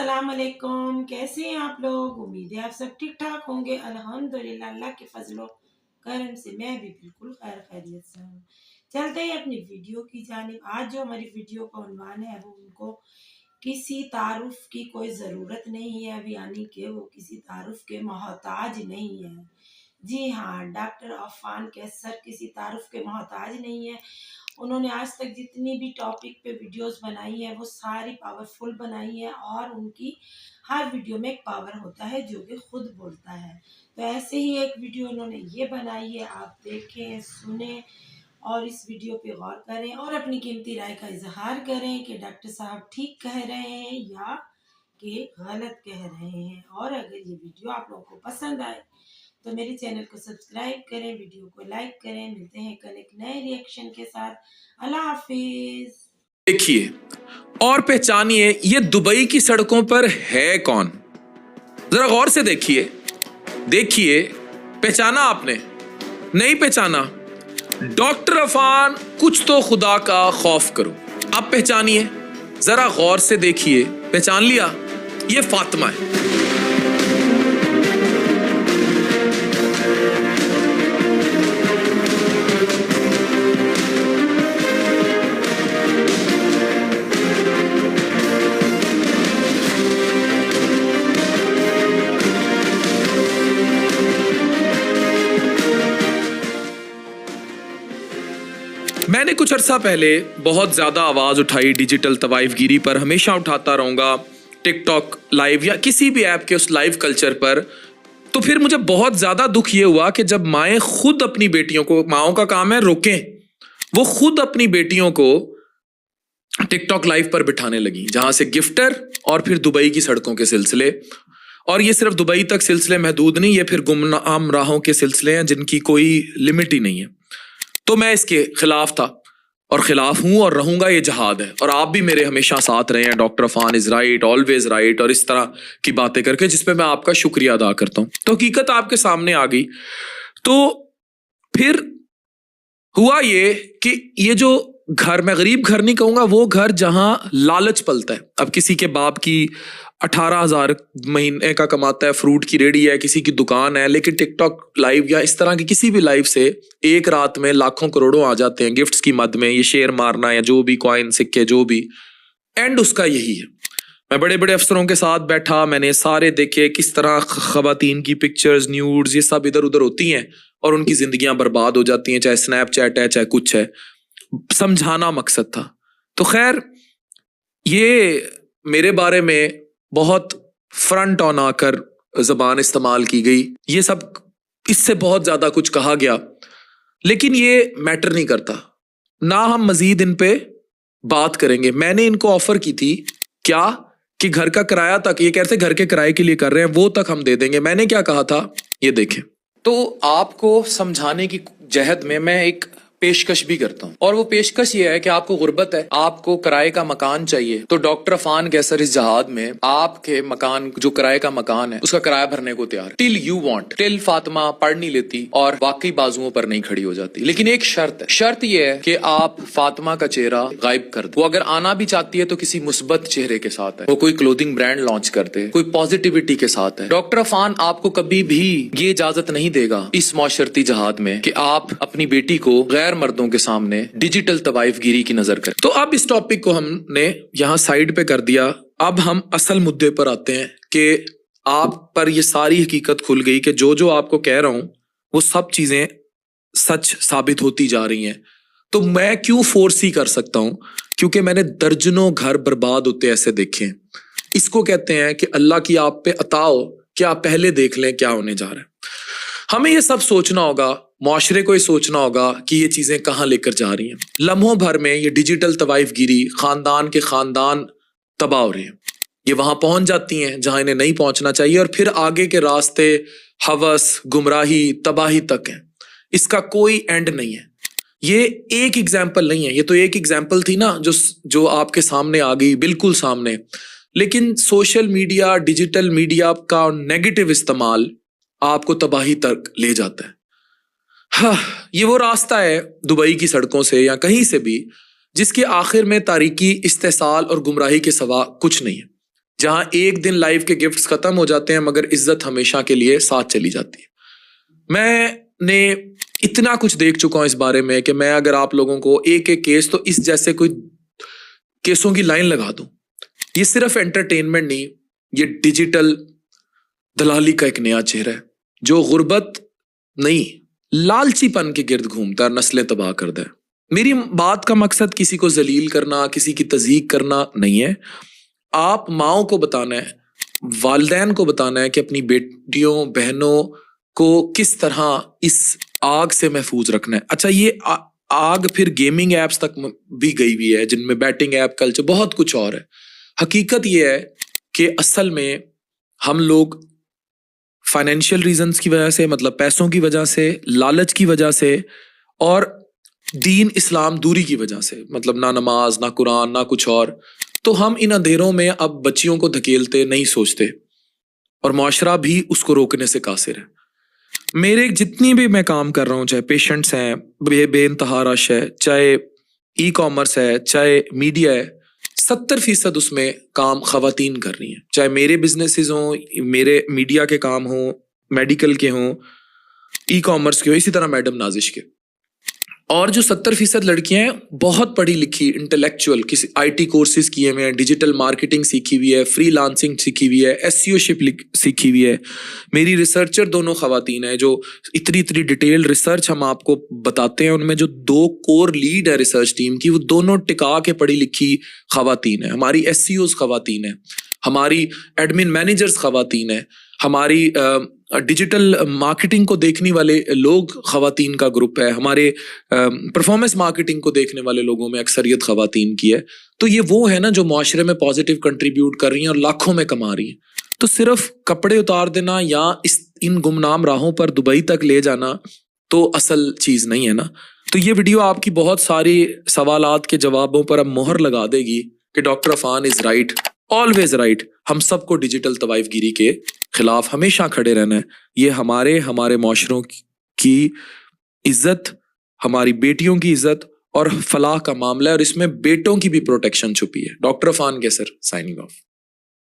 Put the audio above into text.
अस्सलाम वालेकुम। कैसे हैं आप लोग? उम्मीद है आप सब ठीक ठाक होंगे। अल्हम्दुलिल्लाह, अल्लाह के फजलो करम से मैं भी बिल्कुल खैर खैरियत से हूँ। चलते हैं अपनी वीडियो की जानिब। आज जो हमारी वीडियो का उन्वान है वो उनको किसी तारुफ की कोई ज़रूरत नहीं है, यानी कि वो किसी तारुफ के मोहताज नहीं है। जी हाँ, डॉक्टर अफान कैसर किसी तारुफ के मोहताज नहीं है। उन्होंने आज तक जितनी भी टॉपिक पे वीडियोस बनाई है वो सारी पावरफुल बनाई है, और उनकी हर वीडियो में एक पावर होता है जो कि खुद बोलता है। तो ऐसे ही एक वीडियो उन्होंने ये बनाई है, आप देखें, सुने और इस वीडियो पे गौर करें और अपनी कीमती राय का इजहार करें कि डॉक्टर साहब ठीक कह रहे हैं या कि गलत कह रहे हैं। और अगर ये वीडियो आप लोगों को पसंद आए तो मेरे चैनल को सब्सक्राइब करें, वीडियो को लाइक करें। मिलते हैं कल एक नए रिएक्शन के साथ। अल्लाह हाफिज। देखिए और पहचानिए ये दुबई की सड़कों पर है कौन। जरा गौर से देखिए, देखिए पहचाना आपने? नहीं पहचाना? डॉक्टर अफान कुछ तो खुदा का खौफ करो। आप पहचानिए, जरा गौर से देखिए। पहचान लिया? ये फातिमा है। मैंने कुछ अरसा पहले बहुत ज्यादा आवाज उठाई डिजिटल तवाइफगिरी पर, हमेशा उठाता रहूंगा टिकटॉक लाइव या किसी भी ऐप के उस लाइव कल्चर पर। तो फिर मुझे बहुत ज्यादा दुख ये हुआ कि जब माएँ खुद अपनी बेटियों को, माओं का काम है रोकें, वो खुद अपनी बेटियों को टिकटॉक लाइव पर बिठाने लगी, जहां से गिफ्टर और फिर दुबई की सड़कों के सिलसिले। और ये सिर्फ दुबई तक सिलसिले महदूद नहीं, ये फिर गुमनाम राहों के सिलसिले हैं जिनकी कोई लिमिट ही नहीं है। तो मैं इसके खिलाफ था और खिलाफ हूं और रहूंगा। ये जहाद है और आप भी मेरे हमेशा साथ रहे हैं। Doctor Afan is right, always right, और इस तरह की बातें करके, जिसपे मैं आपका शुक्रिया अदा करता हूं। तो हकीकत आपके सामने आ गई। तो फिर हुआ ये कि ये जो घर, मैं गरीब घर नहीं कहूंगा, वो घर जहां लालच पलता है। अब किसी के बाप की 18,000 महीने का कमाता है, फ्रूट की रेडी है, किसी की दुकान है, लेकिन टिकटॉक लाइव या इस तरह की किसी भी लाइव से एक रात में लाखों करोड़ों आ जाते हैं गिफ्ट्स की मद में। ये शेयर मारना या जो भी कॉइन सिक्के जो भी, एंड उसका यही है। मैं बड़े बड़े अफसरों के साथ बैठा, मैंने सारे देखे किस तरह खवातीन की पिक्चर्स, न्यूड्स, ये सब इधर उधर होती हैं और उनकी जिंदगियां बर्बाद हो जाती हैं, चाहे स्नैपचैट है चाहे कुछ है। समझाना मकसद था। तो खैर, ये मेरे बारे में बहुत फ्रंट ऑन आकर जबान इस्तेमाल की गई, ये सब इससे बहुत ज्यादा कुछ कहा गया, लेकिन ये मैटर नहीं करता ना। हम मजीद इन पे बात करेंगे। मैंने इनको ऑफर की थी क्या कि घर का किराया तक, ये कहते घर के किराए के लिए कर रहे हैं, वो तक हम दे देंगे। मैंने क्या कहा था ये देखें। तो आपको समझाने की जहद में मैं एक पेशकश भी करता हूं, और वो पेशकश ये है कि आपको गुर्बत है, आपको किराए का मकान चाहिए, तो डॉक्टर अफान कैसर इस जहाद में आपके मकान, जो किराए का मकान है, उसका किराया भरने को तैयार। Till you want, till Fatima पढ़ नहीं लेती और वाकई बाजुओं पर नहीं खड़ी हो जाती। लेकिन एक शर्त है, शर्त ये है कि आप फातिमा का चेहरा गायब कर दो। वो अगर आना भी चाहती है तो किसी मुस्बत चेहरे के साथ है, वो कोई क्लोथिंग ब्रांड लॉन्च कर दे, कोई पॉजिटिविटी के साथ है। डॉक्टर अफान आपको कभी भी ये इजाजत नहीं देगा इस माशरती जहाद में कि आप अपनी बेटी को गैर मर्दों के सामने डिजिटल तवाइफगिरी की नजर करें। तो अब इस टॉपिक को हमने यहां साइड पे कर दिया। अब हम असल मुद्दे पर आते हैं कि आप पर ये सारी हकीकत खुल गई कि जो जो आपको कह रहा हूं वो सब चीजें सच साबित होती जा रही हैं। तो मैं क्यों फोर्स ही कर सकता हूं? क्योंकि मैंने दर्जनों घर बर्बाद होते ऐसे देखे हैं। इसको कहते हैं कि अल्लाह की आप पे अता हो कि आप पहले देख लें क्या होने जा रहा है। हमें ये सब सोचना होगा, मुआशरे को ये सोचना होगा कि ये चीजें कहां लेकर जा रही हैं। लम्हों भर में ये डिजिटल तवाइफगिरी खानदान के खानदान तबाह हो रहे हैं। ये वहां पहुंच जाती हैं जहां इन्हें नहीं पहुंचना चाहिए, और फिर आगे के रास्ते हवस, गुमराही, तबाही तक हैं। इसका कोई एंड नहीं है। ये एक एग्जाम्पल नहीं है, ये तो एक एग्जाम्पल थी ना जो आपके सामने आ गई, बिल्कुल सामने। लेकिन सोशल मीडिया, डिजिटल मीडिया का नेगेटिव इस्तेमाल आपको तबाही तक ले जाता है। हाँ, ये वो रास्ता है दुबई की सड़कों से या कहीं से भी जिसके आखिर में तारीकी, इस्तेसाल और गुमराही के सिवा कुछ नहीं है। جہاں ایک دن لائف کے گفٹس ختم ہو جاتے ہیں مگر عزت ہمیشہ کے لیے ساتھ چلی جاتی ہے. میں نے اتنا کچھ دیکھ چکا ہوں اس بارے میں کہ میں اگر آپ لوگوں کو ایک ایک کیس تو اس جیسے کوئی کیسوں کی لائن لگا دوں. یہ صرف انٹرٹینمنٹ نہیں، یہ ڈیجیٹل دلالی کا ایک نیا چہرہ ہے جو غربت نہیں لالچی پن کے گرد گھومتا ہے، نسلیں تباہ کرتا ہے. میری بات کا مقصد کسی کو ذلیل کرنا، کسی کی تضحیق کرنا نہیں ہے. آپ ماؤں کو بتانا ہے، والدین کو بتانا ہے کہ اپنی بیٹیوں بہنوں کو کس طرح اس آگ سے محفوظ رکھنا ہے. اچھا، یہ آگ پھر گیمنگ ایپس تک بھی گئی ہوئی ہے جن میں بیٹنگ ایپ کلچر بہت کچھ اور ہے. حقیقت یہ ہے کہ اصل میں ہم لوگ فائنینشیل ریزنز کی وجہ سے، مطلب پیسوں کی وجہ سے، لالچ کی وجہ سے اور دین اسلام دوری کی وجہ سے، مطلب نہ نماز نہ قرآن نہ کچھ اور، تو ہم ان اندھیروں میں اب بچیوں کو دھکیلتے نہیں سوچتے اور معاشرہ بھی اس کو روکنے سے قاصر ہے. میرے جتنی بھی میں کام کر رہا ہوں، چاہے پیشنٹس ہیں، بے انتہا رش ہے، چاہے ای کامرس ہے، چاہے میڈیا ہے، 70% اس میں کام خواتین کر رہی ہیں. چاہے میرے بزنسز ہوں، میرے میڈیا کے کام ہوں، میڈیکل کے ہوں، ای کامرس کے ہوں، اسی طرح میڈم نازش کے. اور جو 70% لڑکیاں ہیں بہت پڑھی لکھی انٹلیکچوئل، کسی آئی ٹی کورسز کیے ہوئے ہیں، ڈیجیٹل مارکیٹنگ سیکھی ہوئی ہے، فری لانسنگ سیکھی ہوئی ہے، ایس سی او شپ سیکھی ہوئی ہے. میری ریسرچر دونوں خواتین ہیں جو اتنی ڈیٹیل ریسرچ ہم آپ کو بتاتے ہیں. ان میں جو 2 کور لیڈ ہے ریسرچ ٹیم کی، وہ دونوں ٹکا کے پڑھی لکھی خواتین ہیں. ہماری ایس سی اوز خواتین ہیں، ہماری ایڈمن مینیجرز خواتین ہیں، ہماری ڈیجیٹل مارکیٹنگ کو دیکھنے والے لوگ خواتین کا گروپ ہے، ہمارے پرفارمنس مارکیٹنگ کو دیکھنے والے لوگوں میں اکثریت خواتین کی ہے. تو یہ وہ ہے نا جو معاشرے میں پازیٹیو کنٹریبیوٹ کر رہی ہیں اور لاکھوں میں کما رہی ہیں. تو صرف کپڑے اتار دینا یا ان گمنام راہوں پر دبئی تک لے جانا تو اصل چیز نہیں ہے نا. تو یہ ویڈیو آپ کی بہت ساری سوالات کے جوابوں پر اب مہر لگا دے گی کہ doctor Affan is right, always right. ہم سب کو ڈیجیٹل طوائف گیری کے خلاف ہمیشہ کھڑے رہنا ہے. یہ ہمارے معاشروں کی عزت، ہماری بیٹیوں کی عزت اور فلاح کا معاملہ ہے، اور اس میں بیٹوں کی بھی پروٹیکشن چھپی ہے. ڈاکٹر عفان کیسر، سائننگ آف.